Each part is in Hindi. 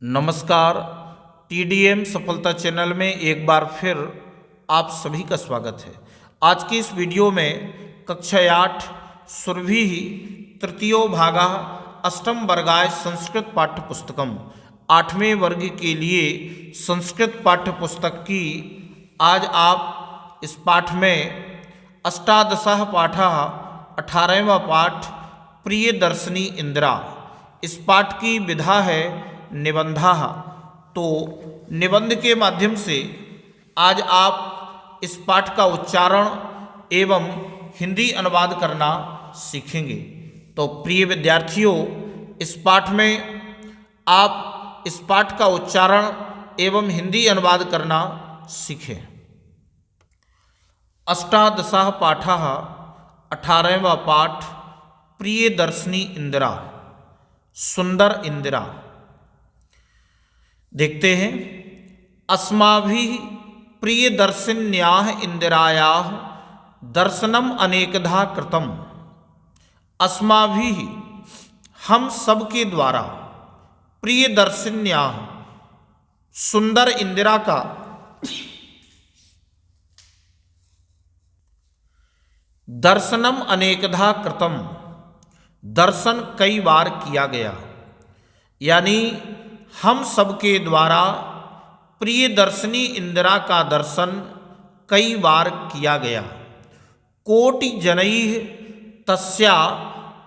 नमस्कार। टीडीएम सफलता चैनल में एक बार फिर आप सभी का स्वागत है। आज की इस वीडियो में कक्षा 8 सुरभि तृतीयो भागा अष्टम वर्गाय संस्कृत पाठ्य पुस्तकम 8वें वर्ग के लिए संस्कृत पाठ्य पुस्तक की आज आप इस पाठ में अष्टादशः पाठः 18वां पाठ प्रियदर्शिनी इंदिरा। इस पाठ की विधा है निबंधा। तो निबंध के माध्यम से आज आप इस पाठ का उच्चारण एवं हिंदी अनुवाद करना सीखेंगे। तो प्रिय विद्यार्थियों, इस पाठ में आप इस पाठ का उच्चारण एवं हिंदी अनुवाद करना सीखें। अष्टादशः पाठः 18वां पाठ प्रियदर्शिनी इंदिरा, सुंदर इंदिरा। देखते हैं। अस्माभिः प्रियदर्शिन्याः इंदिरायाः दर्शनम अनेकधा कृतम। अस्माभिः हम सब के द्वारा प्रियदर्शिन्याः सुंदर इंदिरा का दर्शनम अनेकधा कृतम, दर्शन कई बार किया गया। यानी हम सबके द्वारा प्रियदर्शिनी इंदिरा का दर्शन कई बार किया गया। कोटि जनैः तस्या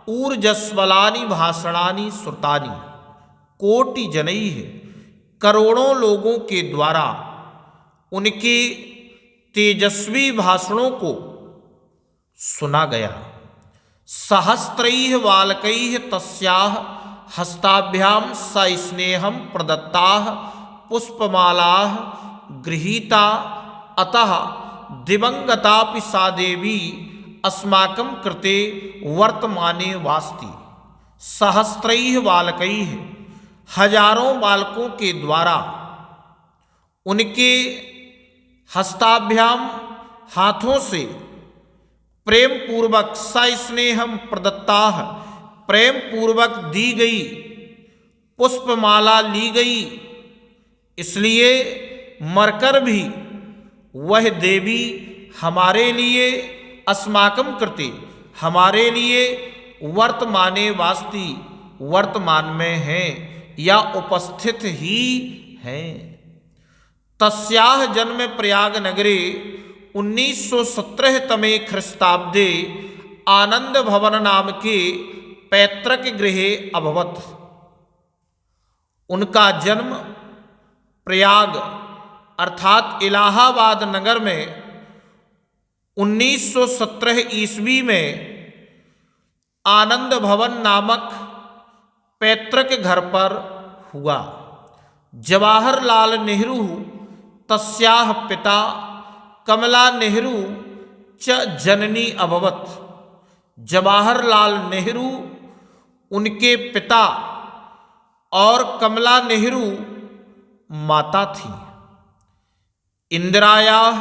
ऊर्जस्वलानि भाषणानि श्रुतानि। कोटि जनैः करोड़ों लोगों के द्वारा उनके तेजस्वी भाषणों को सुना गया। सहस्त्रैः बालकैः तस्याः हस्ताभ्यां सस्नेहं प्रदत्ताः पुष्पमालाः गृहीता। अतः दिवंगतापि सा देवी अस्माकं कृते वर्तमाने वास्ति। सहस्त्रैः बालकैः हजारों बालकों के द्वारा उनके हस्ताभ्यां हाथों से प्रेम पूर्वक सस्नेहम प्रदत्ताः प्रेम पूर्वक दी गई पुष्पमाला ली गई। इसलिए मरकर भी वह देवी हमारे लिए अस्माकं कृते हमारे लिए वर्तमाने वास्ति वर्तमान में है या उपस्थित ही है। तस्याह जन्म प्रयाग नगरे 1917 तमे ख्रिस्ताब्दे आनंद भवन नाम के पैतृक गृहे अभवत। उनका जन्म प्रयाग अर्थात इलाहाबाद नगर में 1917 ईस्वी में आनंद भवन नामक पैतृक घर पर हुआ। जवाहरलाल नेहरू तस्याह पिता, कमला नेहरू च जननी अभवत। जवाहरलाल नेहरू उनके पिता और कमला नेहरू माता थी। इंदिरायाः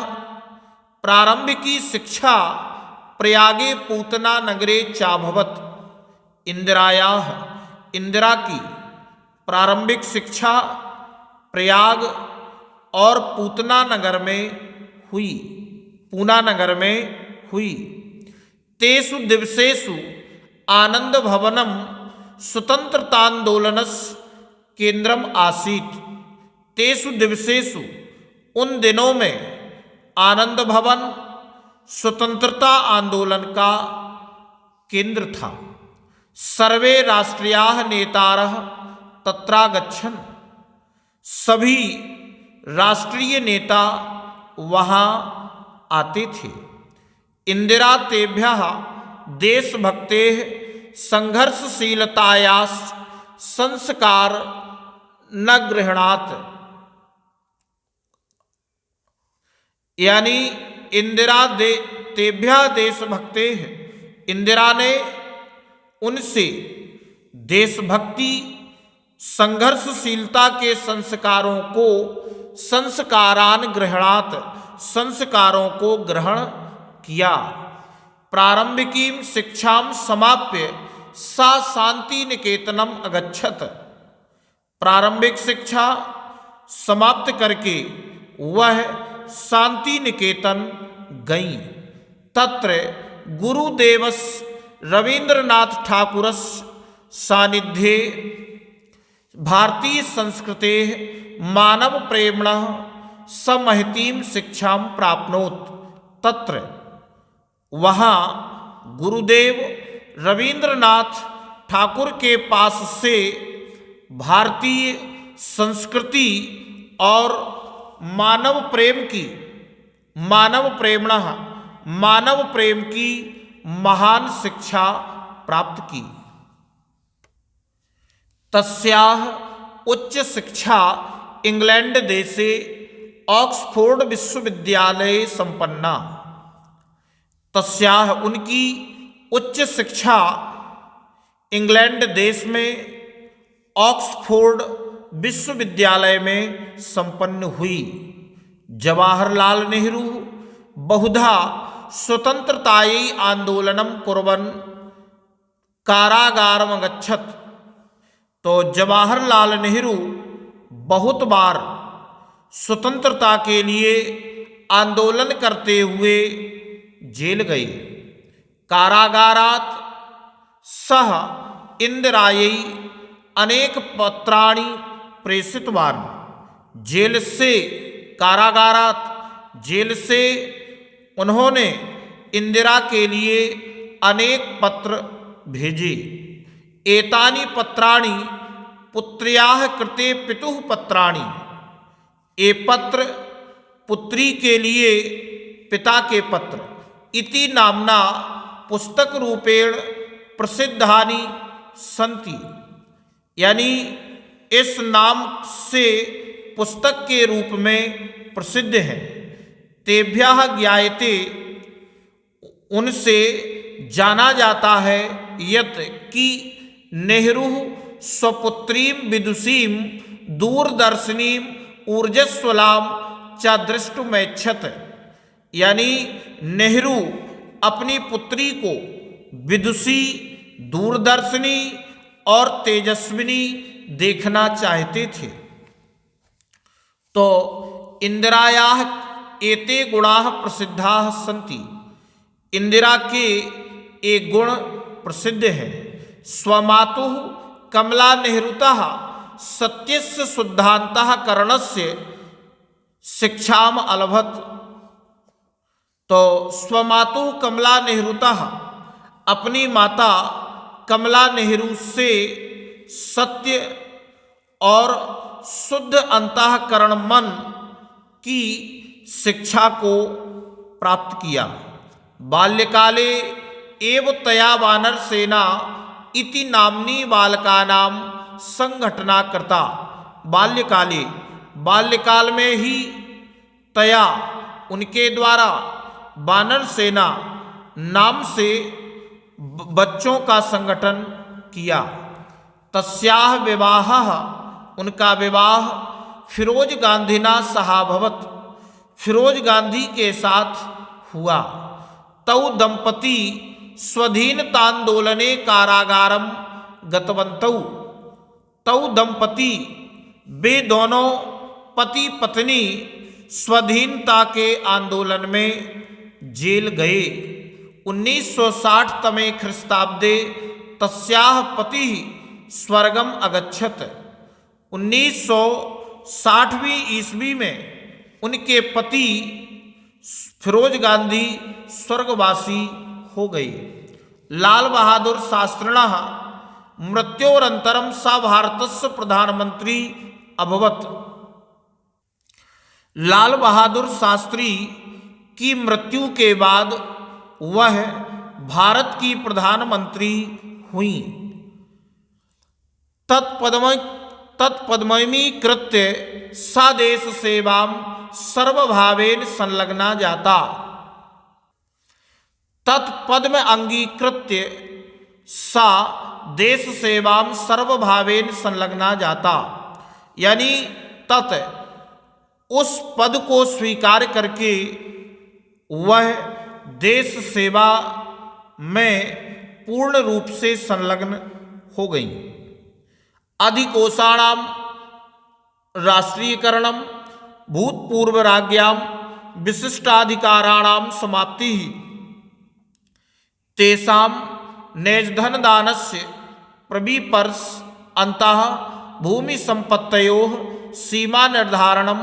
प्रारंभिकी शिक्षा प्रयागे पूतना नगरे चाभवत। इंदिरायाः इंदिरा की प्रारंभिक शिक्षा प्रयाग और पूतना नगर में हुई, पूना नगर में हुई। तेषु दिवसेषु आनंद भवनम स्वतंत्रतांदोलनस्य केंद्रम आसीत्। तेषु दिवसेषु उन दिनों में आनंद भवन स्वतंत्रता आंदोलन का केंद्र था। सर्वे राष्ट्रीयाः नेतारः तत्रागच्छन्। सभी राष्ट्रीय नेता वहाँ आते थे। इंदिरा तेभ्यः देशभक्तेः संघर्षशीलतायाः संस्कार न गृह्णात्। यानी इंदिरा तेभ्यः देशभक्तेः, इंदिरा ने उनसे देशभक्ति संघर्षशीलता के संस्कारों को संस्कारान गृह्णात्, संस्कारों को ग्रहण किया। प्रारंभिकीं शिक्षां समाप्य सा शांति निकेतनम अगच्छत। प्रारंभिक शिक्षा समाप्त करके वह शांति निकेतन गईं। तत्र गुरुदेवस् रवीन्द्रनाथ ठाकुरस्य सानिध्ये भारतीय संस्कृते मानव प्रेम्णः समहतीं शिक्षां प्राप्नोत्। तत्र वहाँ गुरुदेव रवीन्द्रनाथ ठाकुर के पास से भारतीय संस्कृति और मानव प्रेम की महान शिक्षा प्राप्त की। तस्याः उच्च शिक्षा इंग्लैंड देशे ऑक्सफोर्ड विश्वविद्यालये संपन्ना। तस्याः उनकी उच्च शिक्षा इंग्लैंड देश में ऑक्सफोर्ड विश्वविद्यालय में संपन्न हुई। जवाहरलाल नेहरू बहुधा स्वतंत्रतायै आंदोलनं कुर्वन् कारागारम् अगच्छत्। तो जवाहरलाल नेहरू बहुत बार स्वतंत्रता के लिए आंदोलन करते हुए जेल गए। कारागारात सह इंदिरायै अनेक पत्राणि प्रेषितवान्। जेल से उन्होंने इंदिरा के लिए अनेक पत्र भेजे। एतानि पत्राणि पुत्र्याः कृते पितुः पत्राणि। ये पत्र पुत्री के लिए पिता के पत्र इति नाम्ना पुस्तक रूपेण प्रसिद्धानि सन्ति। यानी इस नाम से पुस्तक के रूप में प्रसिद्ध है। तेभ्यः ज्ञायते उनसे जाना जाता है यत् कि नेहरू स्वपुत्रीं विदुषीं दूरदर्शिनीं ऊर्जस्वलां च दृष्टुमेच्छत्। यानी नेहरू अपनी पुत्री को विदुषी, दूरदर्शिनी और तेजस्विनी देखना चाहते थे। तो इंदिरायाः एते गुणाः प्रसिद्धाः सन्ति। इंदिरा के एक गुण प्रसिद्ध है। स्वमातुः कमला नेहरूतः सत्यस्य शुद्धान्तः करणस्य शिक्षाम अलभत। तो स्वमातुः कमला नेहरूतः अपनी माता कमला नेहरू से सत्य और शुद्ध अंतःकरण मन की शिक्षा को प्राप्त किया। बाल्यकाले एव तया वानर सेना इति नाम्नी बालकानां संघटना कृता। बाल्यकाल में ही तया उनके द्वारा वानर सेना नाम से बच्चों का संगठन किया। तस्याः विवाहः उनका विवाह फिरोज गांधीना सहाभवत। फिरोज गांधी के साथ हुआ। तौ दंपती स्वधीनतांदोलने कारागारम गतवन्तौ। तौ दंपती वे दोनों पति पत्नी स्वाधीनता के आंदोलन में जेल गए। 1960 तमे ख्रीस्ताब्दे तस्याः पतिः स्वर्गम अगच्छत्। 1960वीं ईस्वी में उनके पति फिरोज गांधी स्वर्गवासी हो गए। लाल बहादुर शास्त्रिणः मृत्योरंतरम सा भारतस्य प्रधानमंत्री अभवत्। लाल बहादुर शास्त्री की मृत्यु के बाद वह भारत की प्रधानमंत्री हुई। तत्पदमीकृत्य सा देश सेवां सर्वभावेन संलग्ना जाता। तत्पद्म अंगीकृत्य सा देश सेवां सर्वभावेन संलग्ना जाता। यानी तत् उस पद को स्वीकार करके वह देश सेवा में पूर्ण रूप से संलग्न हो गई। अधिकोषाणाम राष्ट्रीयकरणम भूतपूर्वराज्ञां विशिष्टाधिकाराणां समाप्तिः तेषां नेजधनदानस्य प्रविपर्श अन्तः भूमिसम्पत्तयोः सीमानिर्धारणं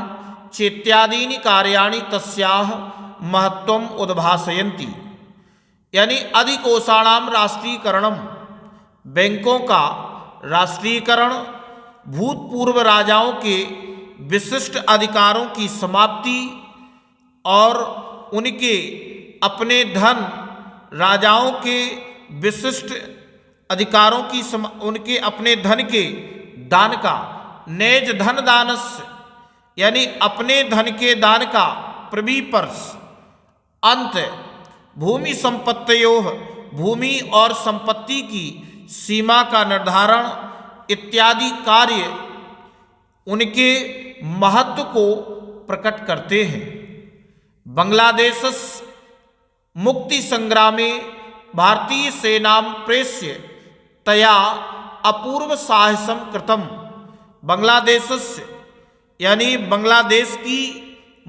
चेत्यादीनि कार्याणि तस्याः महत्त्वम् उद्भासयन्ति। यानी अधिकोषाणां राष्ट्रीयकरणम, बैंकों का राष्ट्रीयकरण, भूतपूर्व राजाओं के विशिष्ट अधिकारों की समाप्ति और उनके अपने धन, राजाओं के विशिष्ट अधिकारों की उनके अपने धन के दान का, नेज धन दानस्य यानी अपने धन के दान का, प्रविपर्श अंत, भूमि संपत्तियों भूमि और संपत्ति की सीमा का निर्धारण इत्यादि कार्य उनके महत्व को प्रकट करते हैं। बांग्लादेश मुक्ति संग्रामे भारतीय सेनां प्रेष्य तया अपूर्व साहसम कृतम। बांग्लादेश यानी बांग्लादेश की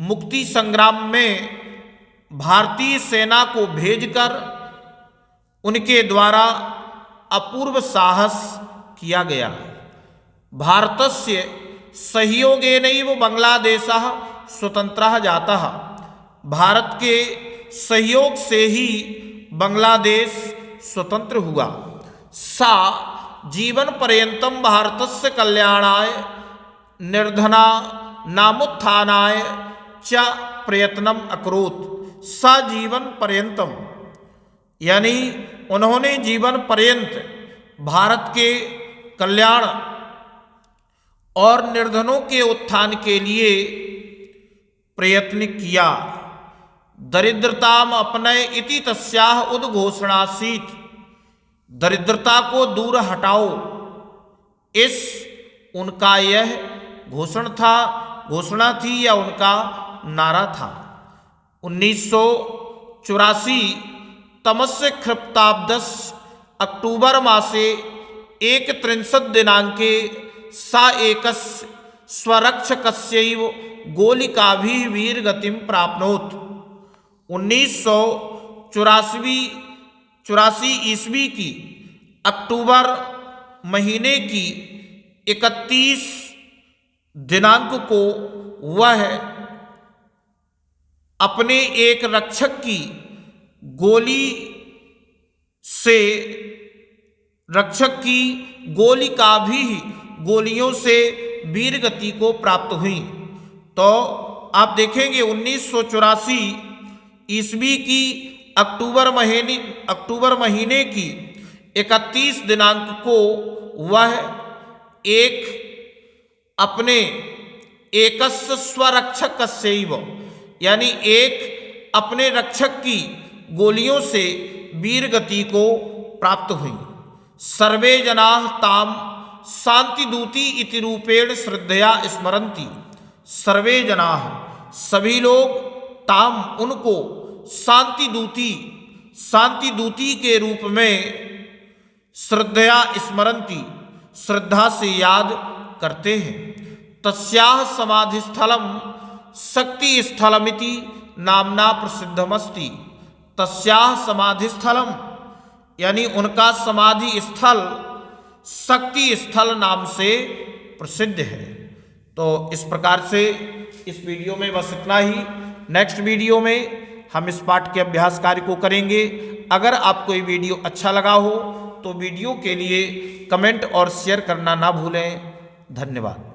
मुक्ति संग्राम में भारतीय सेना को भेजकर उनके द्वारा अपूर्व साहस किया गया। भारतस्य सहयोगेनैव बांग्लादेशः स्वतंत्रः जातः। भारत के सहयोग से ही बांग्लादेश स्वतंत्र हुआ। सा जीवन पर्यंतम भारतस्य कल्याणाय निर्धना नामुत्थानाय च प्रयत्नम अकरोत्। सा जीवन पर्यंतम यानी उन्होंने जीवन पर्यंत भारत के कल्याण और निर्धनों के उत्थान के लिए प्रयत्न किया। दरिद्रताम अपनय इति तस्याह उद्घोषणासीत। दरिद्रता को दूर हटाओ, इस उनका यह घोषणा थी या उनका नारा था। 1984 तमस्य खृप्ताब्दस् अक्टूबर मासे 31 दिनांके सा एकस्य स्वरक्षकस्यैव गोलिकाभिः वीरगतिं प्राप्नोत्। 1984 ईस्वी की अक्टूबर महीने की 31 दिनांक को वह अपने एक रक्षक की गोलिका भी गोलियों से वीरगति को प्राप्त हुई। तो आप देखेंगे 1984 ईस्वी की अक्टूबर महीने की 31 दिनांक को वह एक अपने एकस्य स्वरक्षकस्यैव यानी एक अपने रक्षक की गोलियों से वीरगति को प्राप्त हुई। सर्वे जनाः ताम शांतिदूती इति रूपेण श्रद्धया स्मरन्ति। सर्वे जनाः सभी लोग ताम उनको शांतिदूती के रूप में श्रद्धया स्मरन्ति श्रद्धा से याद करते हैं। तस्याः समाधिस्थलम शक्ति स्थलमिति नामना प्रसिद्धमस्ति। तस्याः समाधिस्थलम यानी उनका समाधि स्थल शक्ति स्थल नाम से प्रसिद्ध है। तो इस प्रकार से इस वीडियो में बस इतना ही। नेक्स्ट वीडियो में हम इस पाठ के अभ्यास कार्य को करेंगे। अगर आपको ये वीडियो अच्छा लगा हो तो वीडियो के लिए कमेंट और शेयर करना ना भूलें। धन्यवाद।